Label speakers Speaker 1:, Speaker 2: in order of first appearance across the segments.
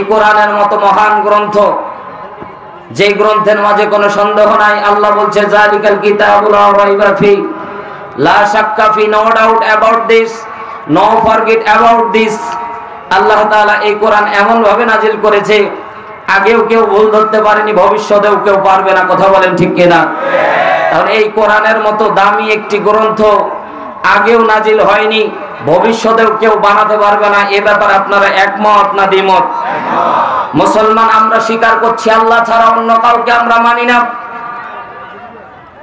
Speaker 1: কোরআনের মতো মহান গ্রন্থ, যে গ্রন্থের মাঝে কোনো সন্দেহ নাই। আল্লাহ বলছে জালিকাল কিতাবুল লা রাইবা ফি, লা শাক্কা ফি, no doubt about this, no forget about this. Allah তাআলা এই কোরআন এমন ভাবে নাজিল করেছে, আগেও কেউ ভুল ধরতে পারেনি, ভবিষ্যতেও কেউ পারবে না। কথা বলেন ঠিক কিনা? তাহলে এই কোরআনের মতো দামি একটি গ্রন্থ আগেও নাজিল হয়নি, ভবিষ্যতেও কেউ বানাতে পারবে না। এ ব্যাপারে আপনারা একমত না দ্বিমত? মুসলমান আমরা স্বীকার করছি আল্লাহ ছাড়া অন্য কাউকে আমরা মানি না।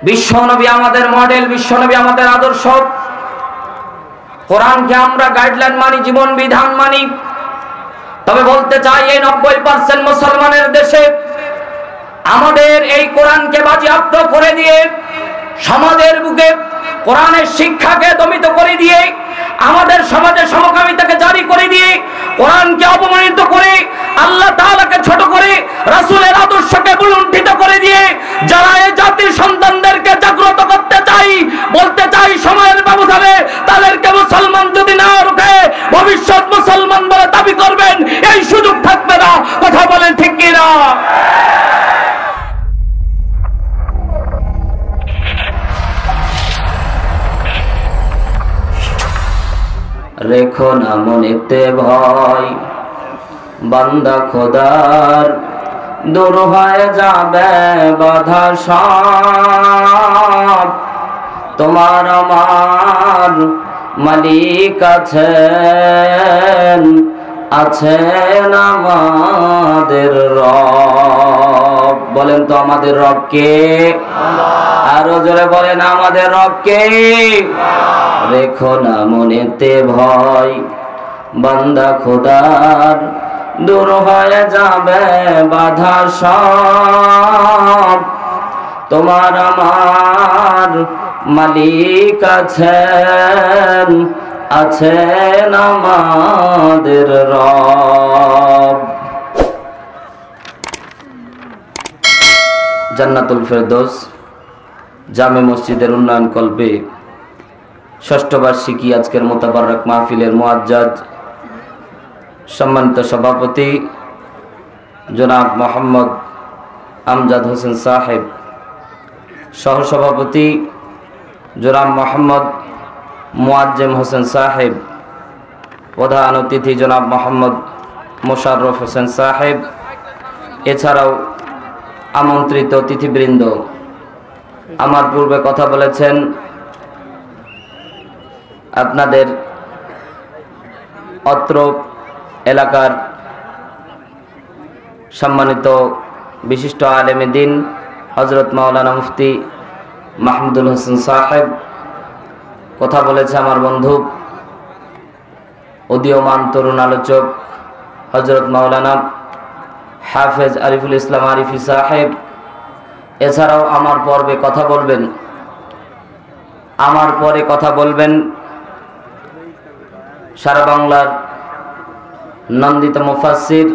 Speaker 1: বিশ্বনবী আমাদের মডেল, বিশ্বনবী আমাদের আদর্শ। কোরআনকে আমরা গাইডলাইন মানি, জীবন বিধান মানি। তবে বলতে চাই এই 90% মুসলমানের দেশে আমাদের এই কোরআনকে বাজেয়াপ্ত করে দিয়ে, সমাজের বুকে কোরআনের শিক্ষাকে দমিত করে দিয়ে, আমাদের সমাজে সমকামিতাকে জারি করে দিয়ে, কোরআনকে অপমানিত করে, আল্লাহ তাআলাকে ছোট করে, রাসূলের আদর্শকে বুলুণ্ঠিত করে দিয়ে যারা এই জাতির সন্তানদেরকে জাগ্রত করতে চাই, বলতে চাই সময়ের ব্যবধানে তাদেরকে মুসলমান যদি না রুখে ভবিষ্যৎ মুসলমান বলে দাবি করবেন, এই সুযোগ থাকবে না। কথা বলেন ঠিক কিনা? রেখো না মনেতে ভয়, বান্দা খোদার, দূর হয়ে যাবে বাধা সব। তোমার আমার মালিক আছেন, আছেন আমাদের রব। বলেন তো আমাদের রব কে? আরো জোরে বলেন আমাদের রব কে? রেখো না মনেতে ভয়, বান্দা খোদার, দূর হয়ে যাবে বাধা সব। তোমার আমার মালিক আছেন, আছেন আমাদের রব। জান্নাতুল ফেরদৌস জামে মসজিদের উন্নয়ন কল্পে ষষ্ঠ বার্ষিকী আজকের মোতাবারক মাহফিলের মুআজ্জাজ সম্মানিত সভাপতি জনাব মোহাম্মদ আমজাদ হোসেন সাহেব, সহসভাপতি জনাব মোহাম্মদ মুআজ্জেম হোসেন সাহেব, প্রধান অতিথি জনাব মোহাম্মদ মোশাররফ হোসেন সাহেব, এছাড়াও আমন্ত্রিত অতিথিবৃন্দ। আমার পূর্বে কথা বলেছেন আপনাদের অত্র এলাকার সম্মানিত বিশিষ্ট আলেমে দ্বীন হযরত মাওলানা মুফতি মাহমুদুল হোসেন সাহেব। কথা বলেছে আমার বন্ধু উদীয়মান তরুণ আলোচক হযরত মাওলানা হাফেজ আরিফুল ইসলাম আরিফি সাহেব। এছাড়াও আমার পরে কথা বলবেন সারা বাংলার নন্দিত মুফাসসির,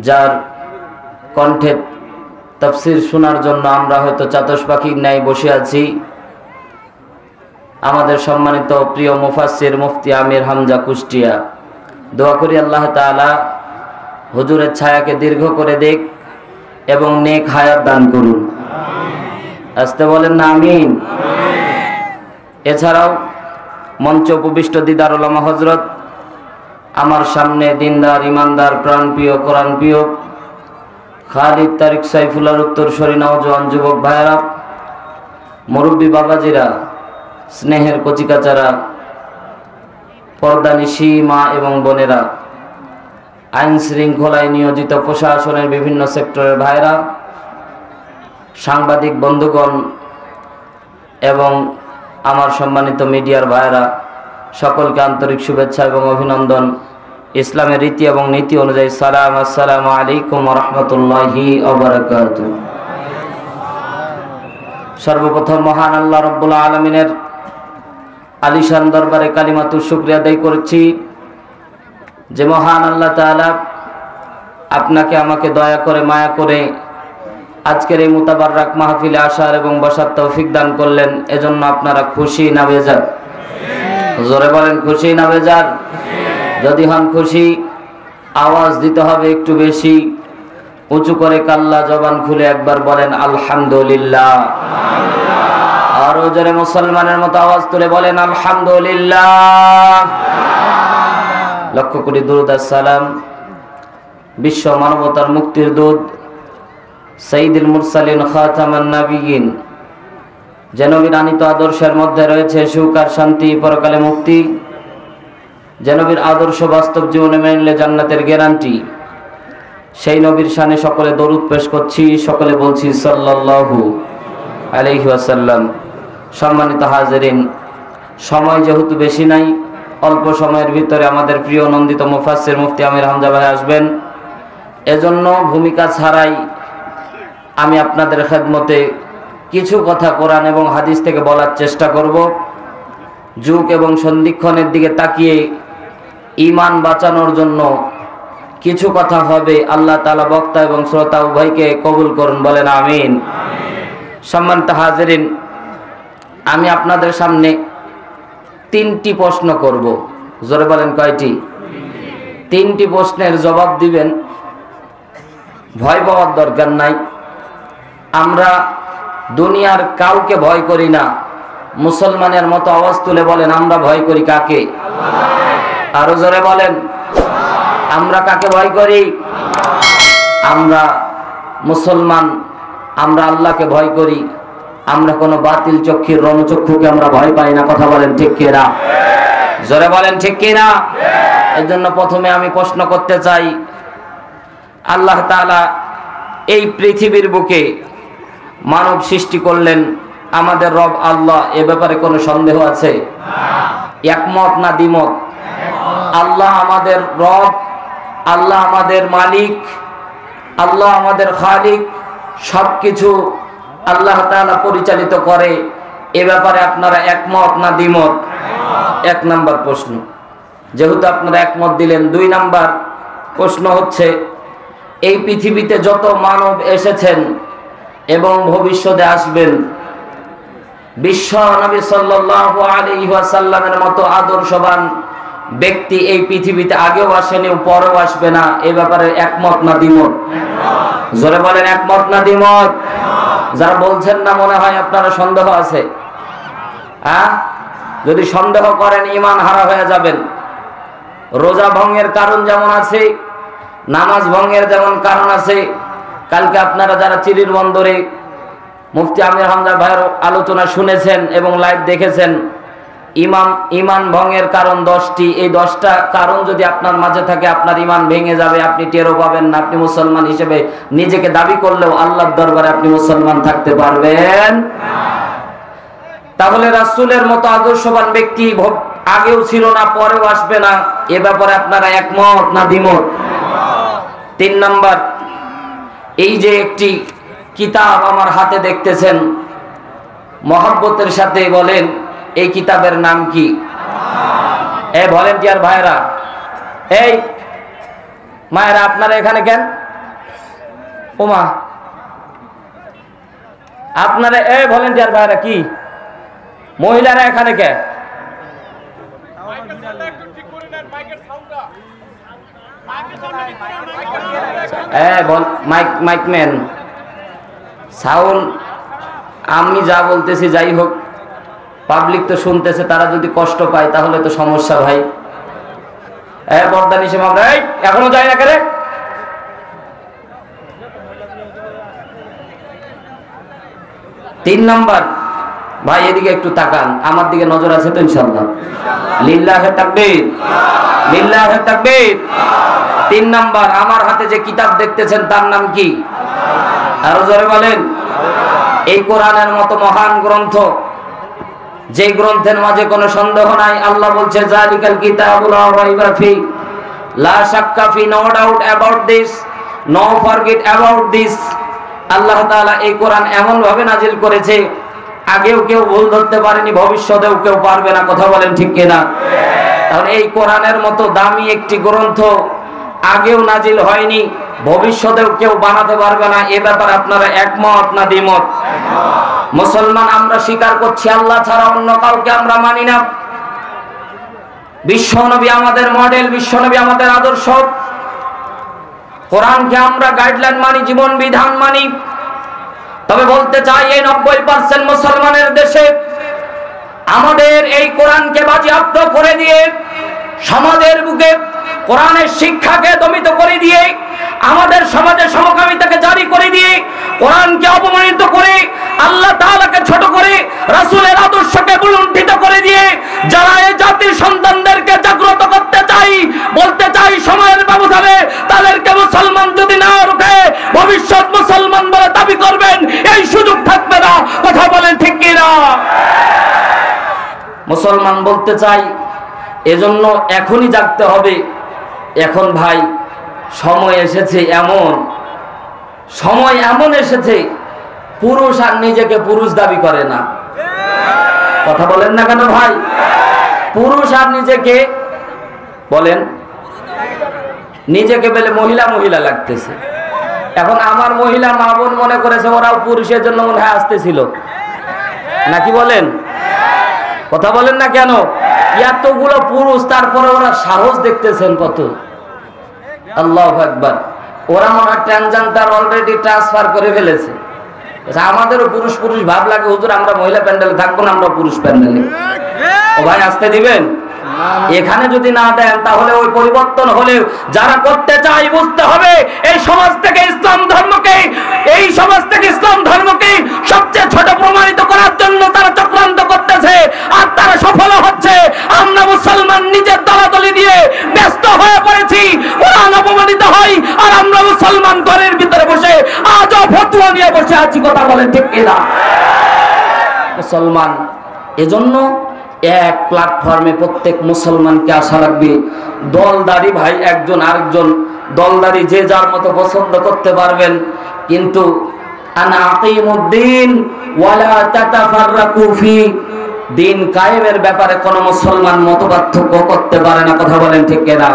Speaker 1: যার কণ্ঠে তাফসীর শোনার জন্য আমরা হয়তো চাতক পাখির ন্যায় বসে আছি, আমাদের সম্মানিত প্রিয় মুফাসসির মুফতি আমির হামজা কুষ্টিয়া। দোয়া করি আল্লাহ তাআলা হুজুরের ছায়াকে দীর্ঘ করে দেখ এবং নেক হায়াত দান করুন। আসতে বলেন না আমিন। এছাড়াও মঞ্চ উপবিষ্ট দিদার উলামা হযরত, আমার সামনে দিনদার, ইমানদার, প্রাণপ্রিয়, কোরআনপ্রিয় খালিদ তারিক সাইফুল্লাহর উত্তরসূরি নওজোয়ান যুবক ভাইয়েরা, মুরব্বী বাবাজিরা, স্নেহের কচিকাচারা, পর্দানিশী মা এবং বোনেরা, আইন শৃঙ্খলায় নিয়োজিত প্রশাসনের বিভিন্ন সেক্টরের ভাইরা, সাংবাদিক বন্ধুগণ এবং আমার সম্মানিত মিডিয়ার ভাইরা, সকলকে আন্তরিক শুভেচ্ছা এবং অভিনন্দন। ইসলামের রীতি এবং নীতি অনুযায়ী সালাম, আসসালামু আলাইকুম ওয়া রাহমাতুল্লাহি ওয়া বারাকাতুহু। সর্বপ্রথম মহান আল্লাহ রাব্বুল আলামিনের আলিশান দরবারে কালিমাতুর শুকরিয়া আদায় করছি যে মহান আল্লাহ তাআলা আপনাকে আমাকে দয়া করে, মায়া করে আজকের এই মুতাবাররাক মাহফিলে আসার এবং বসার তৌফিক দান করলেন। এজন্য আপনারা খুশি না বেজার? জোরে বলেন খুশি না বেজার? যদি হন খুশি আওয়াজ দিতে হবে একটু বেশি উঁচু করে, কাল্লা জবান খুলে একবার বলেন আলহামদুলিল্লাহ। আরো জোরে মুসলমানের মতো আওয়াজ তুলে বলেন আলহামদুলিল্লাহ। লক্ষ কোটি দুরূদ আর সালাম বিশ্ব মানবতার মুক্তির দূত সাইয়্যিদুল মুরসালিন খাতামান নাবিয়িন যে নবীর আনিত আদর্শের মধ্যে রয়েছে সুখ আর শান্তি, পরকালে মুক্তি, যে নবীর আদর্শ বাস্তব জীবনে মেনে জান্নাতের গ্যারান্টি, সেই নবীর শানে সকলে দরুদ পেশ করছি, সকলে বলছি সাল্লাল্লাহু আলাইহি ওয়াসাল্লাম। সম্মানিত হাজিরিন, সময় যেহেতু বেশি নাই, অল্প সময়ের ভিতরে আমাদের প্রিয় নন্দিত মুফাসসির মুফতি আমির হামজা ভাই আসবেন। এজন্য ভূমিকা ছাড়াই আমি আপনাদের খেদমতে কিছু কথা কোরআন এবং হাদিস থেকে বলার চেষ্টা করব। যুগ এবং সন্ধিক্ষণের দিকে তাকিয়ে ঈমান বাঁচানোর জন্য কিছু কথা হবে। আল্লাহ তাআলা বক্তা এবং শ্রোতা উভয়কে কবুল করুন, বলেন আমিন। সম্মানিত হাজিরিন, আমি আপনাদের সামনে 3টি প্রশ্ন করব। জোরে বলেন কয়টি? 3টি প্রশ্নের জবাব দিবেন। ভয় পাওয়ার দরকার নাই। আমরা দুনিয়ার কাউকে ভয় করি না। মুসলমানের মতো আওয়াজ তুলে বলেন আমরা ভয় করি কাকে? আরো জোরে বলেন আমরা কাকে ভয় করি? আমরা মুসলমান, আমরা আল্লাহকে ভয় করি। আমরা কোনো বাতিল চক্ষুর রণচক্ষুকে আমরা ভয় পাই না। কথা বলেন ঠিক কিনা? জোরে বলেন ঠিক কিনা? এর জন্য প্রথমে আমি প্রশ্ন করতে চাই, আল্লাহ তাআলা এই পৃথিবীর বুকে মানব সৃষ্টি করলেন, আমাদের রব আল্লাহ, এ ব্যাপারে কোনো সন্দেহ আছে? একমত না দ্বিমত? আল্লাহ আমাদের রব, আল্লাহ আমাদের মালিক, আল্লাহ আমাদের খালিক, সবকিছু আল্লাহ তাআলা পরিচালিত করে। এ ব্যাপারে আপনারা একমত না দ্বিমত? 1 নাম্বার প্রশ্ন। যেহেতু আপনারা একমত দিলেন, 2 নাম্বার প্রশ্ন হচ্ছে, এই পৃথিবীতে যত মানব এসেছেন এবং ভবিষ্যতে আসবেন, বিশ্ব নবী সাল্লাল্লাহু আলাইহি ওয়াসাল্লামের মতো আদর্শবান ব্যক্তি এই পৃথিবীতে আগেও আসেনি, পরেও আসবে না। এই ব্যাপারে একমত না দ্বিমত? জোরে বলেন একমত না দ্বিমত? যারা বলছেন না, মনে হয় আপনারা সন্দেহ আছে। হ্যাঁ, যদি সন্দেহ করেন ঈমান হারা হয়ে যাবেন। রোজা ভঙ্গের কারণ যেমন আছে, নামাজ ভঙ্গের যেমন কারণ আছে। কালকে আপনারা যারা চিরির বন্দরে মুফতি আমির হামজা ভাইয়ের আলোচনা শুনেছেন এবং লাইভ দেখেছেন, ঈমান ভঙ্গের কারণ 10টি। এই 10টা কারণ যদি আপনার মাঝে থাকে, আপনার ঈমান ভেঙে যাবে, আপনি টেরও পাবেন না। আপনি মুসলমান হিসেবে নিজেকে দাবি করলেও আল্লাহর দরবারে আপনি মুসলমান থাকতে পারবেন না। তাহলে রাসূলের মতো আদর্শবান ব্যক্তি আগেও ছিল না, পরেও আসবে না। এ ব্যাপারে আপনারা একমত না দ্বিমত? 3 নাম্বার, এই যে একটি কিতাব আমার হাতে দেখতেছেন, মহব্বতের সাথে বলেন এই কিতাবের নাম কি? এই ভলেন্টিয়ার ভাইরা, এই মায়েরা, আপনারা এখানে কেন? ওমা, আপনারা এই ভলেন্টিয়ার ভাইরা কি মহিলারা এখানে কে? মাইকম্যান সাউন্ড, আমি যা বলতেছি যাই হোক, পাবলিক তো শুনতেছে, তারা যদি কষ্ট পায় তাহলে তো সমস্যা ভাই। বর্দা নিশে আমরা এখনো যাই না কেন? 3 নাম্বার, ভাই এদিকে একটু তাকান, আমার দিকে নজর আছে তো ইনশাআল্লাহ? লিল্লাহে তাকবীর, লিল্লাহে তাকবীর। 3 নাম্বার, আমার হাতে যে কিতাব দেখতেছেন তার নাম কি? আরো জোরে বলেন। এই কোরআনের মতো মহান গ্রন্থ, যে গ্রন্থের মাঝে কোনো সন্দেহ নাই। আল্লাহ বলছে জালিকাল কিতাবুল লা রাইবা ফি, লা শাক্কা ফি, no doubt about this, no forget about this. Allah তাআলা এই কোরআন এমন ভাবে নাজিল করেছে, আগেও কেউ ভুল ধরতে পারেনি, ভবিষ্যতেও কেউ পারবে না। কথা বলেন ঠিক কিনা? তাহলে এই কোরআনের মতো দামি একটি গ্রন্থ আগেও নাজিল হয়নি, ভবিষ্যতেও কেউ বানাতে পারবে না। এ ব্যাপারে আপনারা একমত না দ্বিমত? মুসলমান আমরা স্বীকার করছি, আল্লাহ ছাড়া অন্য কাউকে আমরা মানি না। বিশ্বনবী আমাদের মডেল, বিশ্বনবী আমাদের আদর্শ। কোরআনকে আমরা গাইডলাইন মানি, জীবন বিধান মানি। তবে বলতে চাই এই 90% মুসলমানের দেশে আমাদের এই কোরআনকে বাজেয়াপ্ত করে দিয়ে, সমাজের বুকে কোরআনের শিক্ষাকে দমিত করে দিয়ে, আমাদের সমাজে সমকামিতাকে জারি করে দিয়ে, কোরআনকে অপমানিত করে, আল্লাহ তাআলাকে ছোট করে, রাসূলের আদর্শকে লুণ্ঠিত করে দিয়ে যারা এই জাতির সন্তানদেরকে জাগ্রত করতে চাই, বলতে চাই সময়ের ব্যবধানে তাদেরকে মুসলমান যদি না রুখে ভবিষ্যৎ মুসলমান বলে দাবি করবেন এই সুযোগ থাকবে না। কথা বলেন ঠিক কিনা? মুসলমান বলতে চাই, এজন্য এখনই জাগতে হবে। এখন ভাই সময় এসেছে, সময় এমন এসেছে, পুরুষ আর নিজেকে পুরুষ দাবি করে না। কথা বলেন না কেন ভাই? পুরুষ আর নিজেকে বলেন, নিজেকে বলে মহিলা মহিলা লাগতেছে। এখন আমার মহিলা মা বোন মনে করেছে ওরাও পুরুষের জন্য মনে হয় আসতেছিল নাকি বলেন? কথা বলেন না কেন? এতগুলো পুরুষ, তারপরে ওরা সাহস দেখতেছেন কত। আল্লাহু আকবার। ওরা মনে হয় ট্রানজান্ডার অলরেডি ট্রান্সফার করে ফেলেছে। আমাদেরও পুরুষ পুরুষ ভাব লাগে, হুজুর আমরা মহিলা প্যান্ডেলে থাকবো না, আমরা পুরুষ প্যান্ডেলে। ও ভাই আসতে দিবেন? এখানে যদি না দেন তাহলে ওই পরিবর্তন হলেও যারা করতে চায় বুঝতে হবে এই সমাজ থেকে ইসলাম ধর্মকে সবচেয়ে ছোট প্রমাণিত করার জন্য তারা চক্রান্ত করতেছে, আর তারা সফল হচ্ছে। আমরা মুসলমান নিজের দলাদলি দিয়ে ব্যস্ত হয়ে পড়েছি, কোরআন অপমানিত হয়, আর আমরা মুসলমান ঘরের ভিতরে বসে আজও ফতোয়া নিয়ে বসে আছি। কথা বলেন ঠিক কিনা? মুসলমান এজন্য এক প্ল্যাটফর্মে প্রত্যেক মুসলমানকে আসা লাগবে। দলদারি ভাই একজন আরেকজন দলদারি যে যার মতো পছন্দ করতে পারবেন, কিন্তু আনা আকিমুদ্দিন ওয়ালা তাতাফাররাকু ফি, দিন কায়েমের ব্যাপারে কোন মুসলমান মতপার্থক্য করতে পারে না। কথা বলেন ঠিক কিনা?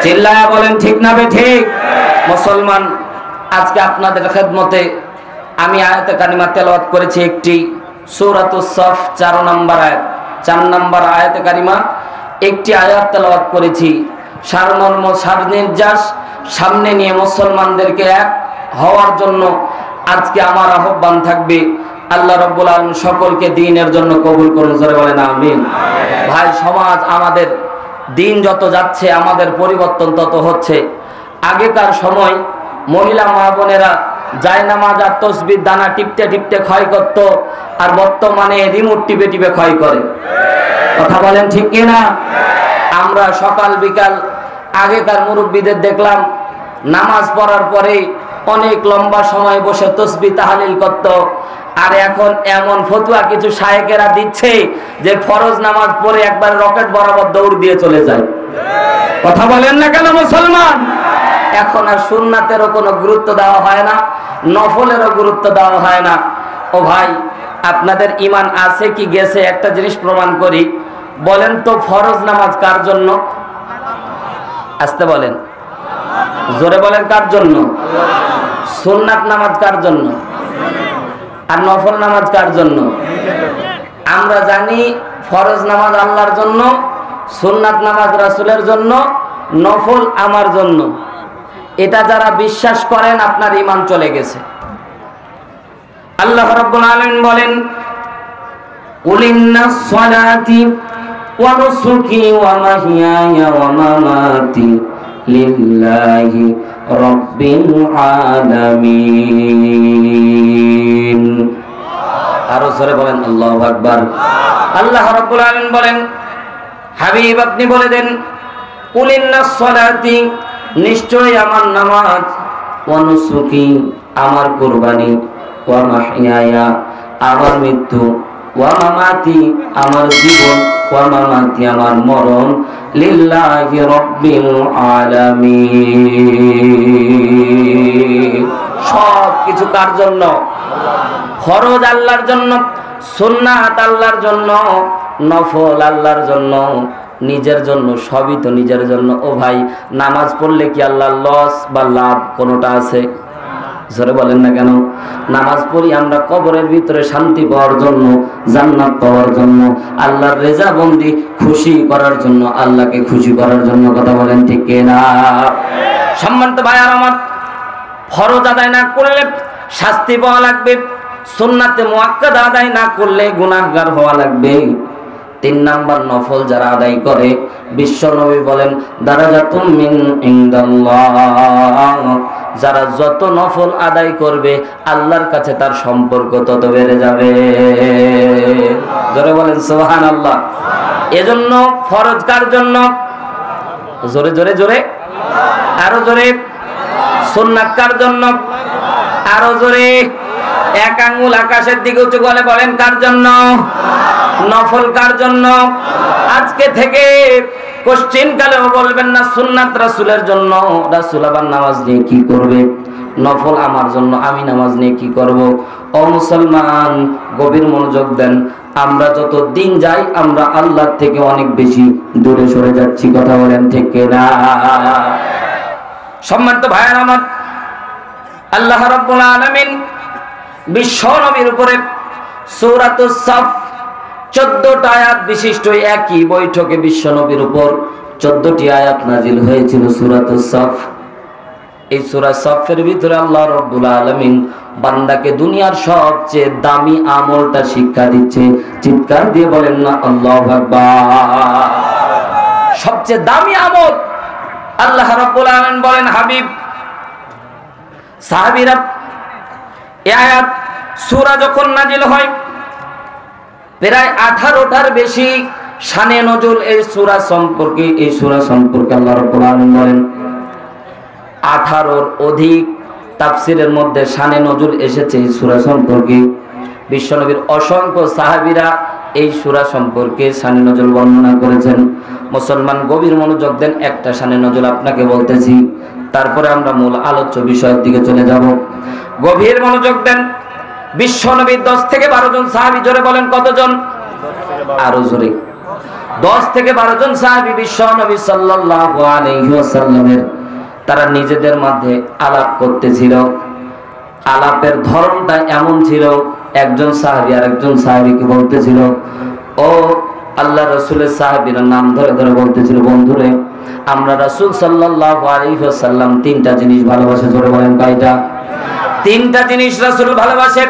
Speaker 1: চিল্লায়া বলেন ঠিক না বেঠিক? মুসলমান আজকে আপনাদের খেদমতে আমি আয়াতে কারিমা তেলাওয়াত করেছি একটি, সূরাতুস সফ 4 নম্বর আয়াতে কারিমা একটি আয়াত তেলাওয়াত করেছি। সারমর্ম সারনির্যাস সামনে নিয়ে মুসলমানদেরকে এক হওয়ার জন্য আজকে আমার আহ্বান থাকবে। আল্লাহ রাব্বুল আলামিন সকলকে দ্বীনের জন্য কবুল করুন, জোরে বলেন আমিন। ভাই সমাজ, আমাদের দিন যত যাচ্ছে আমাদের পরিবর্তন তত হচ্ছে। আগেকার সময় মহিলা মা বোনেরা জায়নামাজ আর তাসবিহ দানা টিপতে টিপতে ক্ষয় করত, আর বর্তমানে রিমোট টিপে টিপে ক্ষয় করে। কথা বলেন ঠিক কিনা? আমরা সকাল বিকাল আগেকার মুরব্বীদের দেখলাম নামাজ পড়ার পরে অনেক লম্বা সময় বসে তাসবিহ তাহলিল করত, আর এখন এমন ফতোয়া কিছু শায়েখেরা দিচ্ছে যে ফরজ নামাজ পড়ে একবার রকেট বরাবর দৌড় দিয়ে চলে যায়। কথা বলেন না কেন মুসলমান? এখন আর সুন্নাতেরও কোনো গুরুত্ব দেওয়া হয় না, নফলেরও গুরুত্ব দেওয়া হয় না। ও ভাই আপনাদের ঈমান আছে কি গেছে একটা জিনিস প্রমাণ করি। বলেন তো ফরজ নামাজ কার জন্য? আসতে বলেন, জোরে বলেন কার জন্য? সুন্নাত নামাজ কার জন্য? আর নফল নামাজ কার জন্য? আমরা জানি ফরজ নামাজ আল্লাহর জন্য, সুন্নাত নামাজ রাসূলের জন্য, নফল আমার জন্য। এটা যারা বিশ্বাস করেন আপনার ঈমান চলে গেছে। আল্লাহ রাব্বুল আলামিন বলেন, কুল ইন্নাস সালাতি ওয়া নুসুকি ওয়া মাহইয়ায়া ওয়া মামাতি লিল্লাহি রাব্বিল আলামিন। আরো জোরে বলেন আল্লাহু আকবার। আল্লাহ রাব্বুল আলামিন বলেন, হাবিব আপনি বলে দেন, কুল ইন্নাস সালাতি, নিশ্চয় আমার নামাজ, ওয়া নুসুকি আমার কুরবানি, ওয়া মাহইয়ায়া আমার মৃত্যু, ওয়া মামাতি আমার জীবন, ওয়া মামাতি আমার মরণ, লিল্লাহি রাব্বিল আলামিন। সব কিছু কার জন্য? ফরজ আল্লাহর জন্য, সুন্নাত আল্লাহর জন্য, নফল আল্লাহর জন্য, নিজের জন্য সবই তো নিজের জন্য। ও ভাই নামাজ পড়লে কি আল্লাহর লস বা লাভ কোনোটা আছে? জোরে বলেন না কেন? নামাজ পড়ি আমরা কবরের ভিতরে শান্তি পাওয়ার জন্য, জান্নাত পাওয়ার জন্য, আল্লাহর রেজাবন্দি খুশি করার জন্য, আল্লাহকে খুশি করার জন্য। কথা বলেন ঠিক কিনা? সম্মানিত ভাইয়ার আমার, ফরজ আদায় না করলে শাস্তি পাওয়া লাগবে, সুন্নাতে মুআক্কাদা আদায় না করলে গুনাহগার হওয়া লাগবে। 3 নাম্বার, নফল যারা আদায় করে, বিশ্ব নবী বলেন দারাজাতুম মিন ইনদাল্লাহ, যারা যত নফল আদায় করবে আল্লাহর কাছে তার সম্পর্ক তত বেড়ে যাবে। জোরে বলেন সুবহানাল্লাহ। এজন্য ফরজ কার জন্য? জোরে জোরে জোরে, আরো জোরে। সুন্নাত কার জন্য? আরো জোরে। এক আঙ্গুল আকাশের দিকে উঁচু করে বলেন কার জন্য? নফল কার জন্য? আজকে থেকে কোশ্চিন কালেও বলবেন না সুন্নাত রাসূলের জন্য। রাসূল আবার নামাজ নিয়ে কি করবে? নফল আমার জন্য, আমি নামাজ নিয়ে কি করব? ও মুসলমান, গভীর মনোযোগ দেন। আমরা যত দিন যাই আমরা আল্লাহ থেকে অনেক বেশি দূরে সরে যাচ্ছি। কথা বলেন ঠিক কিনা? সম্মানিত ভাইয়ের আমার, আল্লাহ রাব্বুল আলামিন বিশ্ব নবীর উপরে সূরাতুস সাফ 14টা আয়াত বিশিষ্ট একই বৈঠকে বিশ্ব নবীর উপর 14টি আয়াত নাজিল হয়েছিল সূরাতুস সাফ। এই সূরা সাফের ভিতরে আল্লাহ রাব্বুল আলামিন বান্দাকে দুনিয়ার সবচেয়ে দামি আমলটা শিক্ষা দিচ্ছে। চিৎকার দিয়ে বলেন না আল্লাহু আকবার। সবচেয়ে দামি আমল আল্লাহ রাব্বুল আলামিন বলেন, হাবিব সাহাবীরা, এই আয়াত সূরা যখন নাজিল হয় প্রায় 18টার বেশি শানে নজুল এই সূরা সম্পর্কে। এই সূরা সম্পর্কে আল্লাহ রাব্বুল আলামিন বলেন 18র অধিক তাফসীরের মধ্যে শানে নজুল এসেছে এই সূরা সম্পর্কে। বিশ্বনবীর অসংখ্য সাহাবীরা এই সূরা সম্পর্কে শানে নজুল বর্ণনা করেছেন। মুসলমান গভীর মনোযোগ দেন, একটা শানে নজুল আপনাকে বলতেছি, তারপরে আমরা মূল আলোচ্য বিষয়ের দিকে চলে যাব। গভীর মনোযোগ দেন। বিশ্বনবীর 10 থেকে 12 জন সাহাবী, জোরে বলেন কতজন? আরো জোরে। 10 থেকে 12 জন সাহাবী বিশ্বনবী সাল্লাল্লাহু আলাইহি ওয়াসাল্লামের, তারা নিজেদের মধ্যে আলাপ করতেছিল। আলাপের ধরনটা এমন ছিল, একজন সাহাবী আর একজন সাহাবীকে বলতেছিল, ও আল্লাহ রাসূলের সাহাবীরা নাম ধরে ধরে বলতেছিল, বন্ধুরে আমরা রাসূল সাল্লাল্লাহু আলাইহি ওয়াসাল্লাম 3টা জিনিস ভালোবাসে। জোরে বলেন কয়টা? 3টা জিনিস রাসূল ভালোবাসে।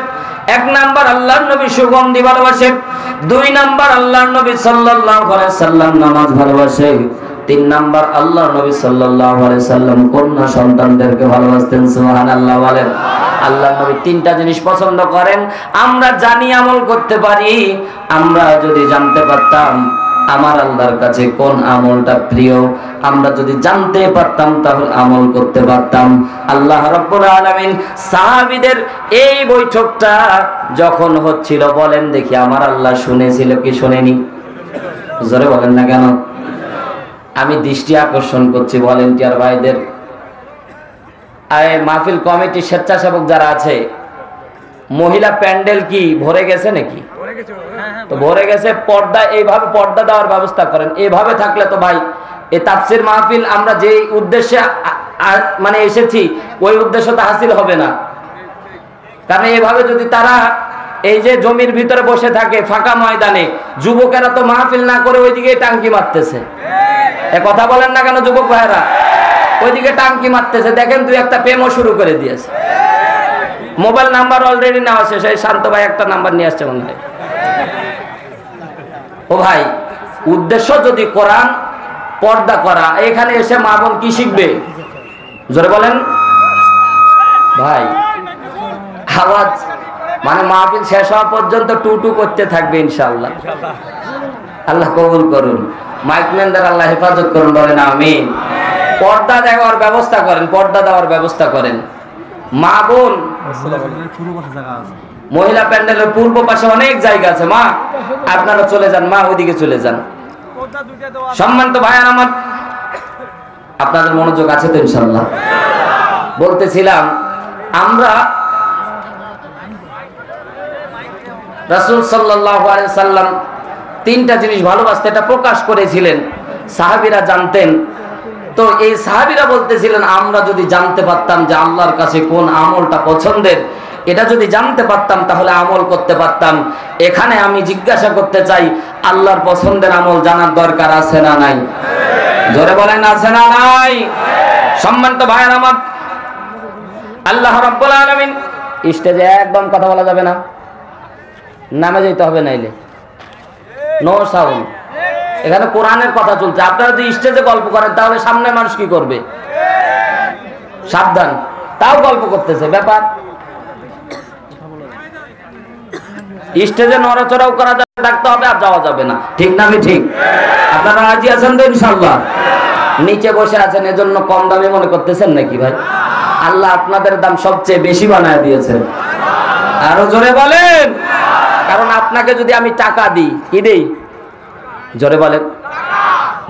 Speaker 1: 1 নাম্বার আল্লাহর নবী সুগন্ধি ভালোবাসে। 2 নাম্বার আল্লাহর নবী সাল্লাল্লাহু আলাইহি ওয়াসাল্লাম নামাজ ভালোবাসে। 3 নাম্বার আল্লাহর নবী সাল্লাল্লাহু আলাইহি ওয়াসাল্লাম কন্যা সন্তানদেরকে ভালোবাসতেন। সুবহানাল্লাহ বলেন। আল্লাহর নবী 3টা জিনিস পছন্দ করেন। আমরা জানি, আমল করতে পারি। আমরা যদি জানতে পারতাম আমার আল্লাহর কাছে কোন আমলটা প্রিয়, আমরা যদি জানতে পারতাম তাহলে আমল করতে পারতাম। আল্লাহ রাব্বুল আলামিন সাহাবীদের এই বৈঠকটা যখন হচ্ছিল, বলেন দেখি আমার আল্লাহ শুনেছিল কি শুনেনি? জোরে বলেন না কেন? আমি দৃষ্টি আকর্ষণ করছি ভলেন্টিয়ার ভাইদের, মাহফিল কমিটি স্বেচ্ছাসেবক যারা আছে, মহিলা প্যান্ডেল কি ভরে গেছে নাকি? তো ভরে গেছে। পর্দা, এইভাবে পর্দা দেওয়ার ব্যবস্থা করেন। এইভাবে থাকলে তো ভাই এই তাফসীর মাহফিল আমরা যে উদ্দেশ্যে মানে এসেছি ওই উদ্দেশ্য তো হাসিল হবে না। কারণ এইভাবে যদি তারা এই যে জমির ভিতরে বসে থাকে ফাঁকা ময়দানে, যুবকেরা তো মাহফিল না করে ওইদিকে টাঙ্কি মারতেছে। এ কথা বলেন না কেন যুবক ভাইরা? ওইদিকে টাঙ্কি মারতেছে। দেখেন 2-1টা প্রেমও শুরু করে দিয়েছে। মোবাইল নাম্বার অলরেডি নেওয়া শেষ। এই শান্ত ভাই একটা নাম্বার নিয়ে আসছে মনে হয়। ও ভাই, উদ্দেশ্য যদি কোরআন, পর্দা করা, এখানে এসে মা বোন কি শিখবে? জোরে বলেন ভাই। আওয়াজ মানে মাহফিল শেষ হওয়া পর্যন্ত টু করতে থাকবে ইনশাআল্লাহ। আল্লাহ কবুল করুন। মাইকম্যানদের আল্লাহ হেফাজত করুন, বলেন আমিন। পর্দা দেওয়ার ব্যবস্থা করেন, পর্দা দেওয়ার ব্যবস্থা করেন। মা বোন, মহিলা প্যান্ডেলের পূর্ব পাশে অনেক জায়গা আছে, মা আপনারা চলে যান, মা ওইদিকে চলে যান। সম্মানিত ভাইয়ার আমার, আপনাদের মনোযোগ আছে তো ইনশাআল্লাহ? বলতেছিলাম আমরা রাসূল সাল্লাল্লাহু আলাইহি সাল্লাম 3টা জিনিস ভালোবাসতে, এটা প্রকাশ করেছিলেন। সাহাবীরা জানতেন তো এই সাহাবীরা বলতেছিলেন আমরা যদি জানতে পারতাম যে আল্লাহর কাছে কোন আমলটা পছন্দের, এটা যদি জানতে পারতাম তাহলে আমল করতে পারতাম। এখানে আমি জিজ্ঞাসা করতে চাই, আল্লাহর পছন্দের আমল জানার দরকার আছে না নাই? জোরে বলেন আছে না নাই? সম্মানিত ভাইয়ের আমার, আল্লাহ রাব্বুল আলামিন স্টেজে একদম কথা বলা যাবে না, নামে যেতে হবে, নাইলে নো সাউন্ড। এখানে কোরআনের কথা চলছে, আপনারা যদি স্টেজে গল্প করেন তাহলে সামনে মানুষ কি করবে? সাবধান, তাও গল্প করতেছে ব্যাপার। স্টেজে নড়াচড়াও করা যাবে, থাকতে হবে, আর যাওয়া যাবে না, ঠিক না? আমি ঠিক? আপনারা রাজি আছেন তো ইনশাআল্লাহ? নিচে বসে আছেন এজন্য কম দামে মনে করতেছেন নাকি ভাই? আল্লাহ আপনাদের দাম সবচেয়ে বেশি বানায় দিয়েছেন। আরো জোরে বলেন। কারণ আপনাকে যদি আমি টাকা দিই, কি দেই? জোরে বলেন।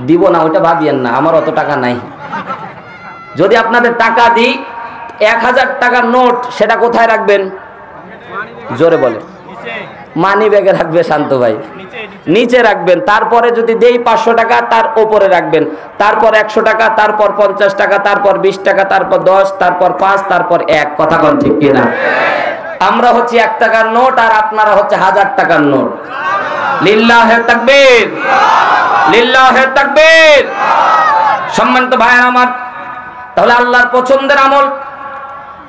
Speaker 1: দিব না ওটা ভাবিয়েন না, আমার অত টাকা নাই। যদি আপনাদের টাকা দিই 1000 টাকার নোট, সেটা কোথায় রাখবেন? জোরে বলেন। মানি ব্যাগে রাখবে শান্ত ভাই, নিচে রাখবেন। তারপরে যদি দেই 500 টাকা, তার উপরে রাখবেন। তারপর 100 টাকা, তারপর 50 টাকা, তারপর 20 টাকা, তারপর 10, তারপর 5, তারপর 1। কথা কোন ঠিক কিনা? আমরা হচ্ছে 1 টাকার নোট আর আপনারা হচ্ছে 1000 টাকার নোট। লিল্লাহে তাকবীর, লিল্লাহে তাকবীর। সম্মানিত ভাই আমার, তাহলে আল্লাহর পছন্দের আমল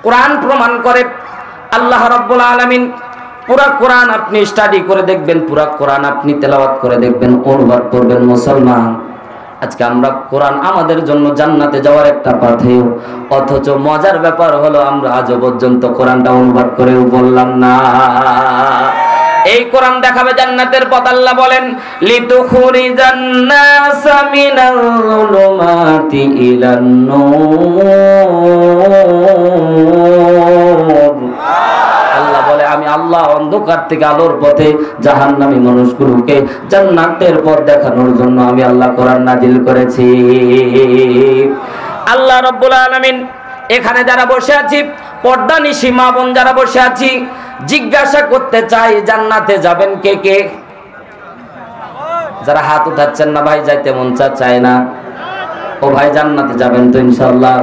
Speaker 1: কোরআন প্রমাণ করে। আল্লাহ রাব্বুল আলামিন পুরা কোরআন আপনি স্টাডি করে দেখবেন, পুরা কোরআন আপনি তেলাওয়াত করে দেখবেন, অনুবাদ করবেন। মুসলমান, আজকে আমরা কোরআন আমাদের জন্য জান্নাতে যাওয়ার একটা পাথেয়, অথচ মজার ব্যাপার হলো আমরা আজও পর্যন্ত কোরআনটা অনুবাদ করেও বললাম না। এই কোরআন দেখাবে জান্নাতের পথ। আল্লাহ বলেন, লিতুখরিজান নাসা মিনাল যুলুমাতি ইলান নূর। আল্লাহ বলে, আমি আল্লাহ অন্ধকার থেকে আলোর পথে, জাহান্নামী মানুষগুলোকে জান্নাতের পথ দেখানোর জন্য আমি আল্লাহ কোরআন নাজিল করেছি। আল্লাহ রাব্বুল আলামিন এখানে যারা বসে আছি, পর্দানিশী মা বোন যারা বসে আছি, জিজ্ঞাসা করতে চাই জান্নাতে যাবেন কে কে? যারা হাত উঠাচ্ছেন না, ভাই যাইতে মন চায় না, ও ভাই জান্নাতে যাবেন তো ইনশাআল্লাহ?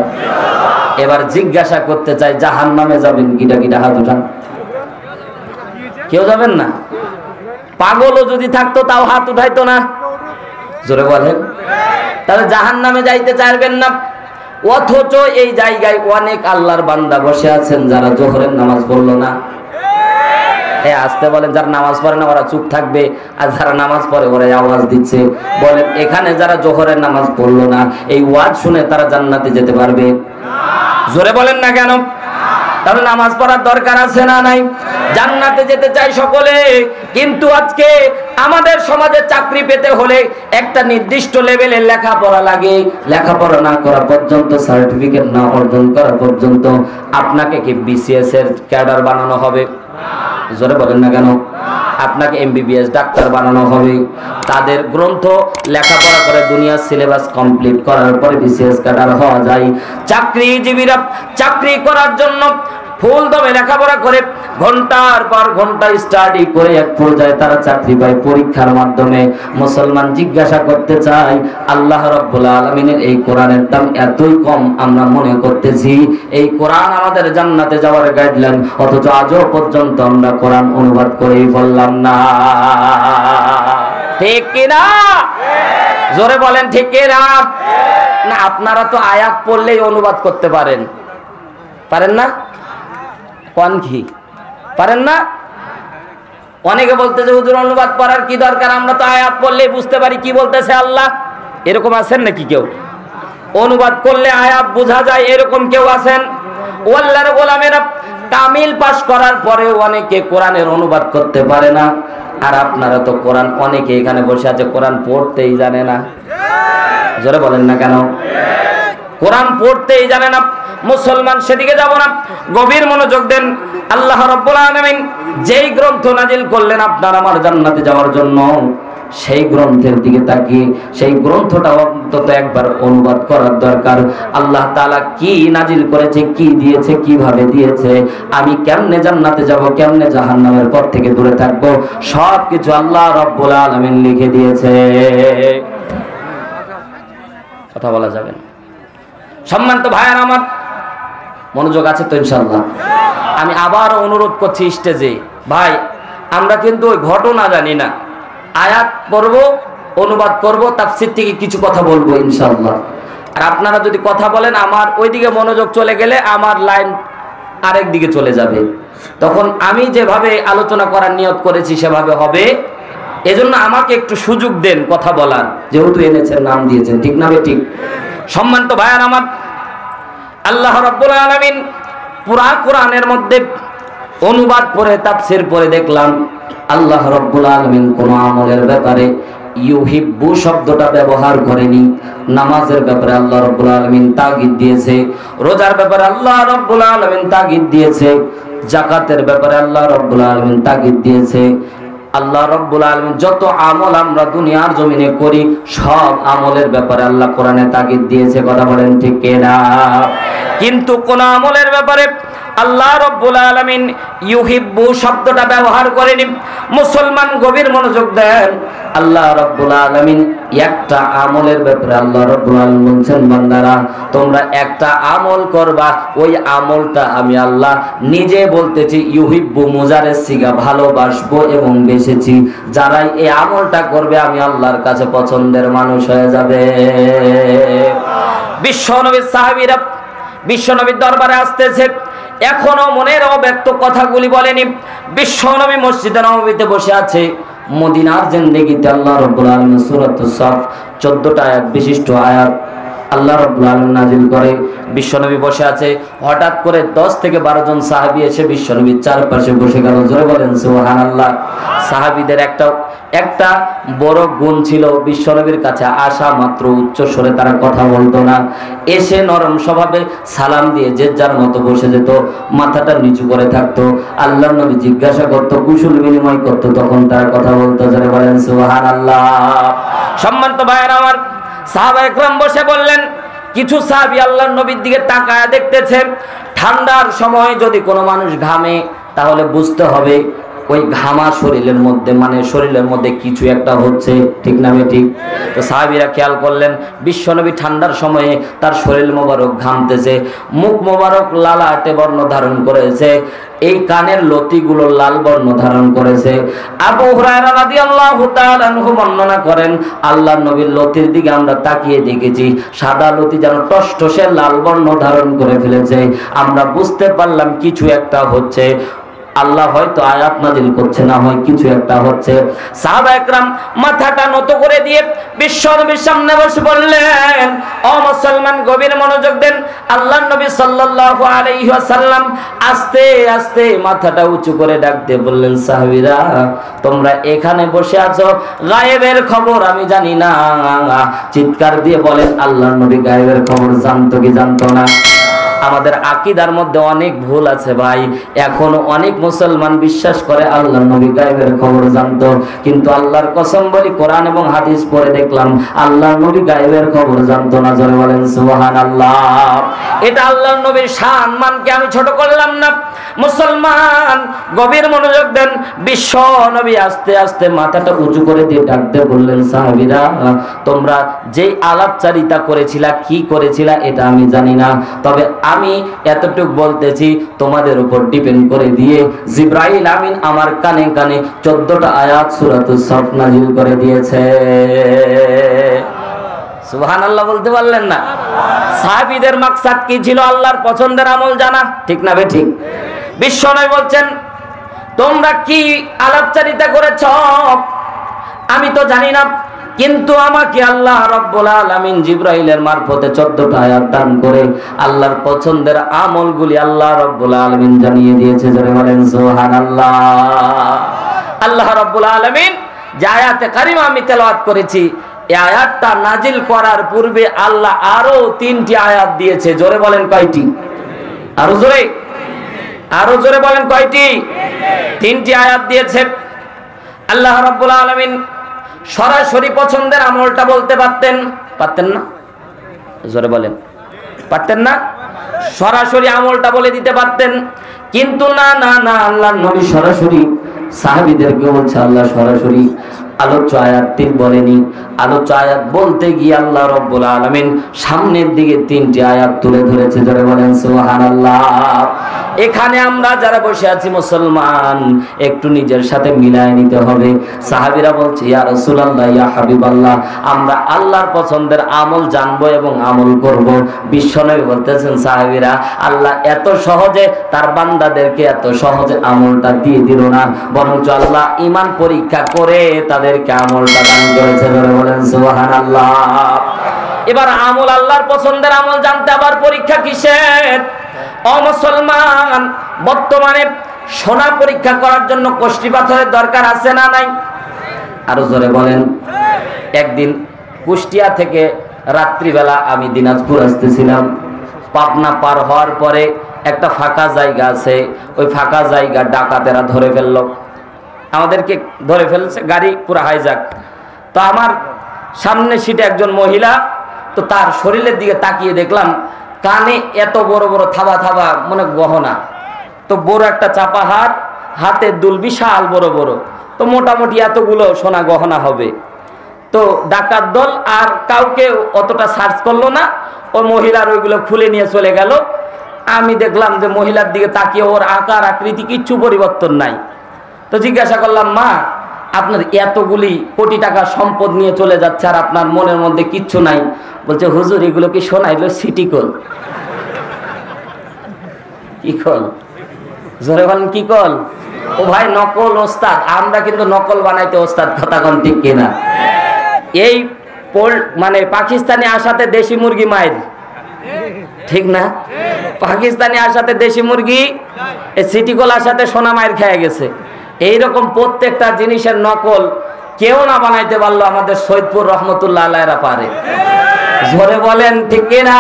Speaker 1: এবার জিজ্ঞাসা করতে চাই জাহান্নামে যাবেন কিটা কিটা? হাত উঠান। কেউ যাবেন না? পাগলও যদি থাকতো তাও হাত উঠাইতো না। জোরে বলেন। তাহলে জাহান্নামে যাইতে চাইবেন না, অথচ এই জায়গায় অনেক আল্লাহর বান্দা বসে আছেন যারা জোহরের নামাজ পড়লো না। আসতে বলেন, যারা নামাজ পড়ে না ওরা চুপ থাকবে, আর যারা নামাজ পড়ে ওরা আওয়াজ দিচ্ছে। বলেন, এখানে যারা জোহরের নামাজ পড়লো না, এই ওয়াজ শুনে তারা জান্নাতে যেতে পারবে? জোরে বলেন না কেন? তাহলে নামাজ পড়ার দরকার আছে না নাই? জান্নাতে যেতে চাই সকলে, কিন্তু আজকে আমাদের সমাজে চাকরি পেতে হলে একটা নির্দিষ্ট লেভেলের লেখাপড়া লাগে। লেখাপড়া না করা পর্যন্ত, সার্টিফিকেট না অর্জন করা পর্যন্ত আপনাকে কি বিসিএস এর ক্যাডার বানানো হবে? জোরে বলেন না কেন? আপনাকে এমবিবিএস ডাক্তার বানানো হবে। তাদের গ্রন্থ লেখাপড়া করে দুনিয়ার সিলেবাস কমপ্লিট করার পরে বিসিএস ক্যাডার হওয়া যায়। চাকরিজীবীরা চাকরি করার জন্য ফুল দমে লেখাপড়া করে, ঘন্টার পর ঘন্টা স্টাডি করে এক পর্যায়ে তারা চাকরি পায় পরীক্ষার মাধ্যমে। মুসলমান, জিজ্ঞাসা করতে চাই, আল্লাহ রাব্বুল আলামিনের এই কোরআনের দাম এতই কম আমরা মনে করতেছি। এই কোরআন আমাদের জান্নাতে যাওয়ার গাইডলাইন, অথচ আজও পর্যন্ত আমরা কোরআন অনুবাদ করেই বললাম না। ঠিক কিনা? জোরে বলেন ঠিক কিনা? না, আপনারা তো আয়াত পড়লেই অনুবাদ করতে পারেন, পারেন না? কোন কি পারেন না? অনেকে বলতে যে হুজুর অনুবাদ করার কি দরকার, আমরা তো আয়াত পড়লেই বুঝতে পারি কি বলতেছে আল্লাহ। এরকম আছেন নাকি কেউ? অনুবাদ করলে আয়াত বোঝা যায়, এরকম কেউ আছেন? আল্লাহর গোলামেরা কামিল পাস করার পরে অনেকে কোরআনের অনুবাদ করতে পারে না। আর আপনারা তো কোরআন, অনেকে এখানে বসে আছে কোরআন পড়তেই জানে না। জোরে বলেন না কেন? কোরআন পড়তেই জানে না। মুসলমান, সেদিকে যাব না, গভীর মনোযোগ দেন। আল্লাহ রাব্বুল আলামিন যেই গ্রন্থ নাজিল করলেন আপনার আমার জান্নাতে যাওয়ার জন্য, সেই গ্রন্থের দিকে তাকিয়ে সেই গ্রন্থটা অন্তত একবার অনুবাদ করার দরকার। আল্লাহ তাআলা কি নাজিল করেছে, কি দিয়েছে, কিভাবে দিয়েছে, আমি কেমনে জান্নাতে যাব, কেমনে জাহান্নামের পথ থেকে দূরে থাকবো, সবকিছু আল্লাহ রাব্বুল আলামিন লিখে দিয়েছে। কথা বলা যাবে না। সম্মানিত ভাইয়ার আমার, মনোযোগ আছে তো ইনশাআল্লাহ? আমি আবার অনুরোধ করছি স্টেজে, ভাই আমরা কিন্তু ওই ঘটনা জানি না, আয়াত পড়ব, অনুবাদ করব, তাফসীর থেকে কিছু কথা বলবো ইনশাআল্লাহ। আর আপনারা যদি কথা বলেন, আমার ওইদিকে মনোযোগ চলে গেলে আমার লাইন আরেক দিকে চলে যাবে, তখন আমি যেভাবে আলোচনা করার নিয়ত করেছি সেভাবে হবে। এজন্য আমাকে একটু সুযোগ দেন কথা বলার, যেহেতু এনেছেন, নাম দিয়েছেন, ঠিক না ঠিক? সম্মানিত ভাইয়ার আমার, আল্লাহ রাব্বুল আলামিন পুরা কোরআনের মধ্যে অনুবাদ পড়ে তাফসীর পড়ে দেখলাম আল্লাহ রাব্বুল আলামিন কোন আমলের ব্যাপারে ইউহিব্বু শব্দটা ব্যবহার করেনি। নামাজের ব্যাপারে আল্লাহ রাব্বুল আলামিন তাগিদ দিয়েছে, রোজার ব্যাপারে আল্লাহ রাব্বুল আলামিন তাগিদ দিয়েছে, যাকাতের ব্যাপারে আল্লাহ রাব্বুল আলামিন তাগিদ দিয়েছে। আল্লাহ রাব্বুল আলামিন যত আমল আমরা দুনিয়ার জমিনে করি সব আমলের ব্যাপারে আল্লাহ কোরআনে তাগিদ দিয়েছে, কথা বলেন ঠিক কিনা? কিন্তু কোন আমলের ব্যাপারে আল্লাহ রাব্বুল আলামিন ইউহিব্বু শব্দটা ব্যবহার করেনি। মুসলমান গভীর মনোযোগ দেন, আল্লাহ রাব্বুল আলামিন একটা আমলের ব্যাপারে আল্লাহ রাব্বুল আলামিন বলছেন, বান্দারা তোমরা একটা আমল করবা, ওই আমলটা আমি আল্লাহ নিজে বলতেছি ইউহিব্বু মুজারের সিগা, ভালোবাসবো এবং বেসেছি। যারাই এই আমলটা করবে আমি আল্লাহর কাছে পছন্দের মানুষ হয়ে যাবে। বিশ্বনবীর সাহাবীরা বিশ্বনবীর দরবারে আসতেছে, এখনো মনের অব্যক্ত কথাগুলি বলেনি। বিশ্বনবী মসজিদে নববীতে বসে আছে। মদিনার জিন্দেগিতে আল্লাহ রাব্বুল আলামিন সূরাতুস সাফ 14টা আয়াত বিশিষ্ট আয়াত আল্লাহ রাব্বুল আলামিন নাজিল করে। বিশ্বনবী বসে আছে, হঠাৎ করে 10 থেকে 12 জন সাহাবী এসে বিশ্বনবীর চারপাশে বসে গেল। জোরে বলেন সুবহানাল্লাহ। সাহাবীদের একটা বড় গুণ ছিল, বিশ্বনবীর কাছে আসা মাত্র উচ্চ স্বরে তারা কথা বলতো না, এসে নরম স্বভাবে সালাম দিয়ে যে যার মতো বসে যেত, মাথাটা নিচু করে থাকতো। আল্লাহর নবী জিজ্ঞাসা করতো, কুশল বিনিময় করতো, তখন তারা কথা বলতো। জোরে বলেন সুবহানাল্লাহ। সম্মানিত ভাইয়েরা আমার, সাহাবা একরাম বসে বললেন, কিছু সাহাবী আল্লাহর নবীর দিকে তাকায় দেখতেছে, ঠান্ডার সময় যদি কোনো মানুষ ঘামে তাহলে বুঝতে হবে ওই ঘামা শরীরের মধ্যে, মানে শরীরের মধ্যে কিছু একটা হচ্ছে, ঠিক না ঠিক? তো সাহাবীরা খেয়াল করলেন বিশ্বনবী ঠান্ডার সময়ে তার শরীর মোবারক ঘামতেছে, মুখ মোবারক লালাটে বর্ণ ধারণ করেছে, এই কানের লতিগুলো লাল বর্ণ ধারণ করেছে। আবু হুরায়রা রাদিয়াল্লাহু তাআলা আনহু বর্ণনা করেন, আল্লাহর নবীর লতির দিকে আমরা তাকিয়ে দেখেছি, সাদা লতি যেন টসটসে লাল বর্ণ ধারণ করে ফেলেছে। আমরা বুঝতে পারলাম কিছু একটা হচ্ছে, আল্লাহ হয়তো আয়াত নাজিল করছে, না হয় কিছু একটা হচ্ছে। সাহাবা একরাম মাথাটা নত করে দিয়ে বিশ্বনবীর সামনে বসে বললেন, ও মুসলমান গভীর মনোযোগ দেন। আল্লাহর নবী সাল্লাল্লাহু আলাইহি ওয়াসাল্লাম আস্তে আস্তে মাথাটা উঁচু করে ডাক দিয়ে বললেন, সাহাবীরা তোমরা এখানে বসে আছো, গায়েবের খবর আমি জানি না। চিৎকার দিয়ে বলেন, আল্লাহর নবী গায়েবের খবর জানতো কি জানতো না? আমাদের আকীদার মধ্যে অনেক ভুল আছে ভাই। এখনো অনেক মুসলমান বিশ্বাস করে আল্লাহর নবী গায়েবের খবর জানতো, কিন্তু আল্লাহর কসম বলি কোরআন এবং হাদিস পড়ে দেখলাম আল্লাহর নবী গায়েবের খবর জানতো না। জোরে বলেন সুবহানাল্লাহ। এটা আল্লাহর নবীর শান মানকে আমি ছোট করলাম না। মুসলমান গভীর মনোযোগ দেন। বিশ্ব নবী আস্তে আস্তে মাথাটা উঁচু করে দিয়ে ডাকতে বললেন, সাহাবীরা তোমরা যেই আলাপচারিতা করেছিলা, কি করেছিলা এটা আমি জানি না, তবে আমি এতটুক বলতেছি, তোমাদের উপর ডিপেন্ড করে দিয়ে জিবরাইল আমিন আমার কানে কানে 14টা আয়াত সূরাতুস সাফ নাযিল করে দিয়েছে। সুবহানাল্লাহ বলতে পারলেন না? সাহাবীদের মাকসাদ কি ছিল? আল্লাহর পছন্দের আমল জানা, ঠিক না বে ঠিক? বিশ্বনবী বলছেন, তোমরা কি আলাপচারিতা করেছ আমি তো জানি না, কিন্তু আমাকে আল্লাহ রাব্বুল আলামিন জিবরাইলের মারফতে 14টা আয়াত দান করে আল্লাহর পছন্দের আমলগুলি আল্লাহ রাব্বুল আলামিন জানিয়ে দিয়েছে। যারা বলেন সুবহানাল্লাহ। আল্লাহ রাব্বুল আলামিন যে আয়াতে কারিমা আমি তেলাওয়াত করেছি, এই আয়াতটা নাজিল করার পূর্বে আল্লাহ আরো 3টি আয়াত দিয়েছে। জোরে বলেন কয়টি? আরো জোরে বলেন কয়টি? 3টি আয়াত দিয়েছে। আল্লাহ রাব্বুল আলামিন সরাসরি পছন্দের আমলটা বলতে পারতেন না? জোরে বলেন, পারতেন না? সরাসরি আমলটা বলে দিতে পারতেন, কিন্তু না না না, আল্লাহর নবী সরাসরি সাহাবীদেরকে বলছে, আল্লাহ সরাসরি আলোচ্য আয়াতটি বলেনি। আলোচ্য আয়াত বলতে গিয়ে আল্লাহ রাব্বুল আলামিন সামনের দিকে 3টি আয়াত তুলে ধরেছে। ধরে বলেন সুবহানাল্লাহ। এখানে আমরা যারা বসে আছি মুসলমান, একটু নিজের সাথে মিলায় নিতে হবে। সাহাবীরা বলছে, ইয়া রাসূলুল্লাহ, ইয়া হাবিবাল্লাহ, আমরা আল্লাহর পছন্দের আমল জানবো এবং আমল করব। বিশ্বনবী বলতেছেন, সাহাবীরা, আল্লাহ এত সহজে তার বান্দাদেরকে এত সহজে আমলটা দিয়ে দিল না, বরঞ্চ আল্লাহ ঈমান পরীক্ষা করে তাদেরকে আমলটা দান করেছে। ধরে বলেন সুবহানাল্লাহ। এবার আমল, আল্লাহর পছন্দের আমল জানতে আবার পরীক্ষা কিসের? ও মুসলমান, বর্তমানে সোনা পরীক্ষা করার জন্য কষ্টি পাথরের দরকার আছে না নাই? আরো জোরে বলেন। একদিন কুষ্টিয়া থেকে রাত্রিবেলা আমি দিনাজপুর আসতেছিলাম। পাবনা পার হওয়ার পরে একটা ফাঁকা জায়গা আছে, ওই ফাঁকা জায়গা ডাকাতেরা ধরে ফেললো, আমাদেরকে ধরে ফেলছে, গাড়ি পুরো হাইজাক। তো আমার সামনে সিটে একজন মহিলা, তো তার শরীরের দিকে তাকিয়ে দেখলাম কানে এত বড় বড় থাবা থাবা মনে গহনা, তো বড় একটা চাপা হাত, হাতে দুল বিশাল বড় বড়, তো মোটামুটি এতগুলো সোনা গহনা হবে। তো ডাকাত দল আর কাউকে অতটা সার্চ করলো না, ওই মহিলার ওইগুলো খুলে নিয়ে চলে গেল। আমি দেখলাম যে মহিলার দিকে তাকিয়ে ওর আকার আকৃতি কিচ্ছু পরিবর্তন নাই। তো জিজ্ঞাসা করলাম, মা, আপনার এতগুলি কোটি টাকা সম্পদ নিয়ে চলে যাচ্ছে আর আপনার মনের মধ্যে কিচ্ছু নাই? বলছে, হুজুর, এগুলো কি সোনা? এগুলো সিটি কল। কি কল? জোরে বলেন, কি কল? ও ভাই, নকল ওস্তাদ, আমরা কিন্তু নকল বানাইতে ওস্তাদ। কথা কোন ঠিক কিনা? এই মানে পাকিস্তানি আসাতে দেশি মুরগি মায়ের, ঠিক না? পাকিস্তানি আসাতে দেশি মুরগি, এই সিটি কল আসাতে সোনা মায়ের খেয়ে গেছে। এইরকম প্রত্যেকটা জিনিসের নকল কেউ না বানাইতে পারলো, আমাদের সৈয়দপুর রহমতুল্লাহ আলাইহিরা পারে। জোরে বলেন, ঠিক কিনা?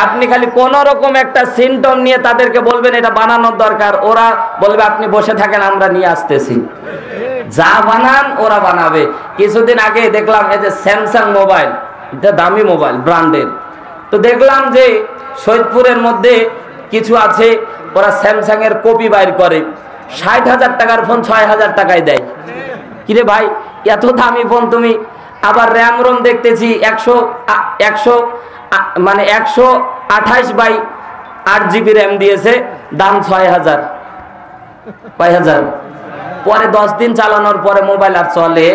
Speaker 1: আপনি খালি কোন রকম একটা সিমটম নিয়ে তাদেরকে বলবেন এটা বানানোর দরকার, ওরা বলবে আপনি বসে থাকেন, আমরা নিয়ে আসতেছি। যা বানান ওরা বানাবে। কিছুদিন আগে দেখলাম এই যে স্যামসাং মোবাইল, এটা দামি মোবাইল, ব্র্যান্ডের। তো দেখলাম যে সৈয়দপুরের মধ্যে কিছু আছে, ওরা স্যামসাং এর কপি বাইর করে, 60,000 টাকার ফোন 6,000 টাকায় দেয়। কিরে ভাই, এত দামি ফোন তুমি? আবার র্যাম রোম দেখতেছি 128/8 জিবি র্যাম দিয়েছে, দাম 6,000। কয় হাজার? পরে 10 দিন চালানোর পরে মোবাইল আর চলে?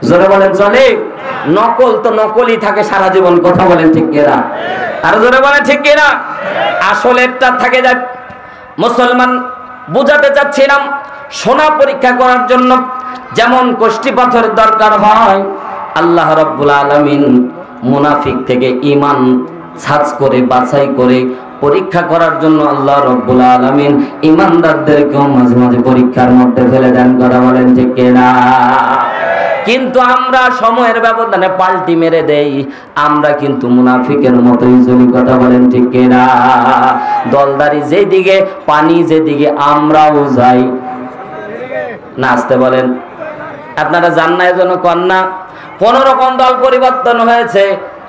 Speaker 1: জোরে বলেন, চলে? নকল তো নকলই থাকে সারা জীবন। কথা বলেন, ঠিক কিনা? আর জোরে বলেন, ঠিক কিনা? আসলে একটা থাকে যায়। মুসলমান, বুঝাতে চাচ্ছিলাম, সোনা পরীক্ষা করার জন্য যেমন কষ্টি পাথরের দরকার হয়, আল্লাহ রাব্বুল আলামিন মুনাফিক থেকে ঈমান ছাঁচ করে বাছাই করে পরীক্ষা করার জন্য আল্লাহ রাব্বুল আলামিন ঈমানদারদেরকেও মাঝে মাঝে পরীক্ষার মধ্যে ফেলে দেন। কথা বলেন, ঠিক কিনা? কিন্তু আমরা সময়ের ব্যবধানে পাল্টি মেরে দেই, আমরা কিন্তু মুনাফিকের মতোই চলি। কথা বলেন, ঠিক কিনা? দলদারি যেদিকে, পানি যেদিকে, আমরাও যাই। নাচতে বলেন, আপনারা যান না? এজন্য কন্যা কোন রকম দল পরিবর্তন হয়েছে,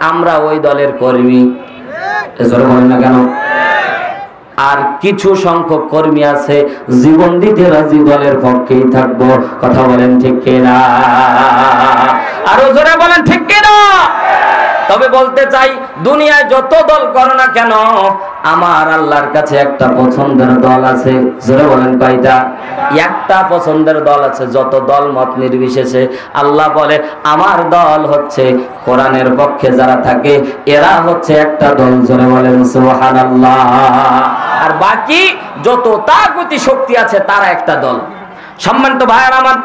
Speaker 1: আমরা ওই দলের কর্মী। এজন্য বলেন না কেন? আর কিছু সংখ্যক কর্মী আছে জীবন দিতে রাজি, দলের পক্ষেই থাকবো। কথা বলেন, ঠিক কিনা? আরো জোরে বলেন, ঠিক কিনা? তবে বলতে চাই, দুনিয়ায় যত দল করো না কেন, আমার আল্লাহর কাছে একটা পছন্দের দল আছে। জোরে বলেন, কয়টা? একটা পছন্দের দল আছে। যত দল মত নির্বিশেষে আল্লাহ বলে, আমার দল হচ্ছে কোরআনের পক্ষে যারা থাকে, এরা হচ্ছে একটা দল। জোরে বলেন সুবহানাল্লাহ। আর বাকি যত তাগুতি শক্তি আছে তারা একটা দল। সম্মানিত ভাইয়েরা আমার,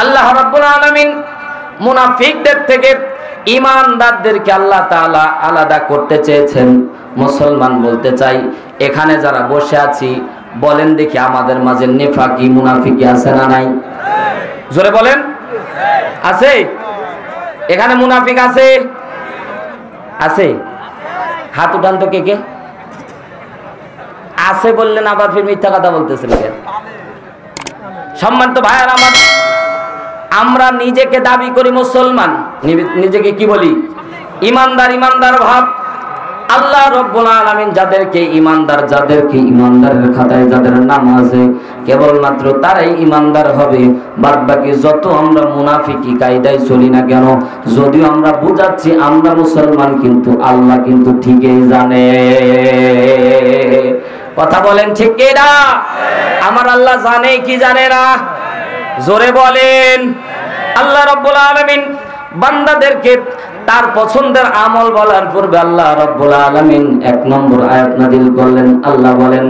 Speaker 1: আল্লাহ রাব্বুল আলামিন মুনাফিকদের থেকে ঈমানদারদেরকে আল্লাহ তাআলা আলাদা করতে চেয়েছেন। মুসলমান, বলতে চাই, এখানে যারা বসে আছি, বলেন দেখি আমাদের মাঝে নিফাকি মুনাফিকি আছে না নাই? জোরে বলেন, আছে? এখানে মুনাফিক আছে? আছে? হাত উঠান তো, কে কে আছে বললেন, আবার ফির মিথ্যা কথা বলতেছেন কেন? সম্মানিত ভাইয়ার আমার, আমরা নিজেকে দাবি করি মুসলমান, নিজেকে কি বলি? ইমানদার। ইমানদার ভাব আল্লাহ রাব্বুল আলামিন যাদেরকে ইমানদারের খাতায় যাদের নাম আছে কেবলমাত্র তারাই ইমানদার হবে। বাদ বাকি যত আমরা মুনাফিকি কায়দায় চলি না কেন, যদিও আমরা বুঝাচ্ছি আমরা মুসলমান, কিন্তু আল্লাহ কিন্তু ঠিকই জানে। কথা বলেন ঠিক কি না? আমার আল্লাহ জানে কি জানে না? জোরে বলেন। আল্লাহ রাব্বুল আলামিন বান্দাদেরকে তার পছন্দের আমল বলার পূর্বে আল্লাহ রাব্বুল আলামিন 1 নম্বর আয়াত নাযিল করলেন। আল্লাহ বলেন,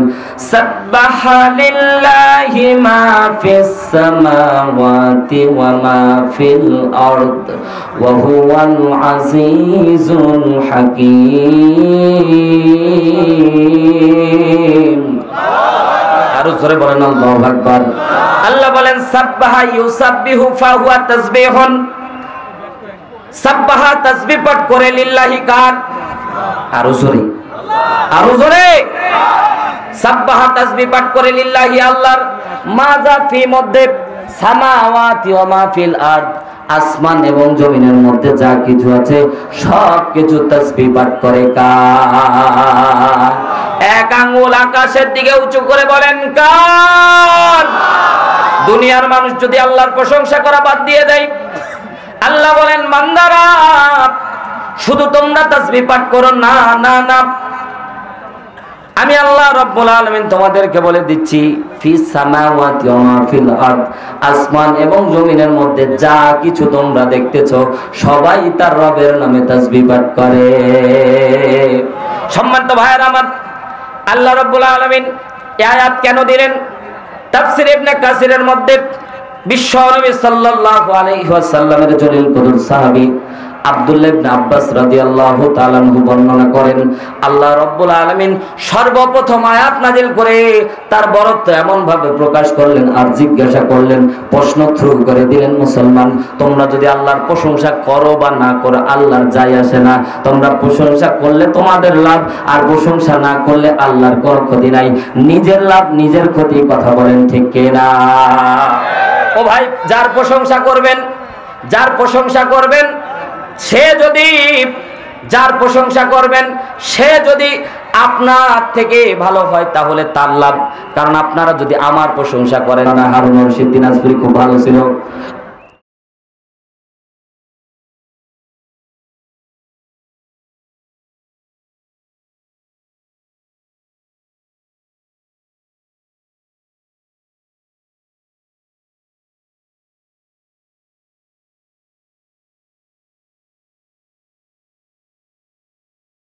Speaker 1: সাব্বাহা লিল্লাহি মা ফিস সামাওয়াতি ওয়া মা ফিল আরদ ওয়া হুয়াল আজিজুল হাকীম। আরো জোরে বলেন আল্লাহু আকবার। আল্লাহ বলেন সাব্বাহা ইউসাব্বিহু ফাহুয়া তাসবিহুন। সাব্বাহা তাসবিহ পাঠ করে লিল্লাহি কার? আরো জোরে, আরো জোরে। সাব্বাহা তাসবিহ পাঠ করে লিল্লাহি আল্লাহর। মাজা ফি মধ্যে সামাওয়াতি ওয়া মা ফিল আরদ, আসমান এবং জমিনের মধ্যে যা কিছু আছে সব কিছু তাসবিহ পাঠ করে কার? এক আঙ্গুল আকাশের দিকে উঁচু করে বলেন কার? দুনিয়ার মানুষ যদি আল্লাহর প্রশংসা করা বাদ দিয়ে দেয়, আল্লাহ বলেন বান্দারা শুধু তোমরা তাসবিহ পাঠ করো না, না না, আমি আল্লাহ রাব্বুল আলামিন তোমাদেরকে বলে দিচ্ছি ফিস সামাওয়াতি ওয়া মা ফিল আরদ, আসমান এবং জমিনের মধ্যে যা কিছু তোমরা দেখতেছো সবাই তার রবের নামে তাসবিহ পাঠ করে। সম্মানিত ভাইরা আমার, আল্লাহ রাব্বুল আলামিন এই আয়াত কেন দিলেন? তাফসীর ইবনে কাসিরের মধ্যে বিশ্বনবী সাল্লাল্লাহু আলাইহি ওয়াসাল্লামের জলিল কদর সাহাবী আব্দুল্লাহ ইবনে আব্বাস রাদিয়াল্লাহু তাআলা আনহু বর্ণনা করেন, আল্লাহ রাব্বুল আলামিন সর্বপ্রথম আয়াত নাযিল করে তার বরত্ব এমন ভাবে প্রকাশ করলেন আর জিজ্ঞাসা করলেন, প্রশ্ন থ্রু করে দিলেন, মুসলমান তোমরা যদি আল্লাহর প্রশংসা করো বা না করো আল্লাহর যায় আসে না। তোমরা প্রশংসা করলে তোমাদের লাভ, আর প্রশংসা না করলে আল্লাহর কোনো ক্ষতি নাই। নিজের লাভ নিজের ক্ষতি। কথা বলেন ঠিক কি না? ও ভাই, যার প্রশংসা করবেন সে যদি আপনার থেকে ভালো হয় তাহলে তার লাভ। কারণ আপনারা যদি আমার প্রশংসা করেন না, হারুন রশিদ দিনাজপুরি খুব ভালো ছিল,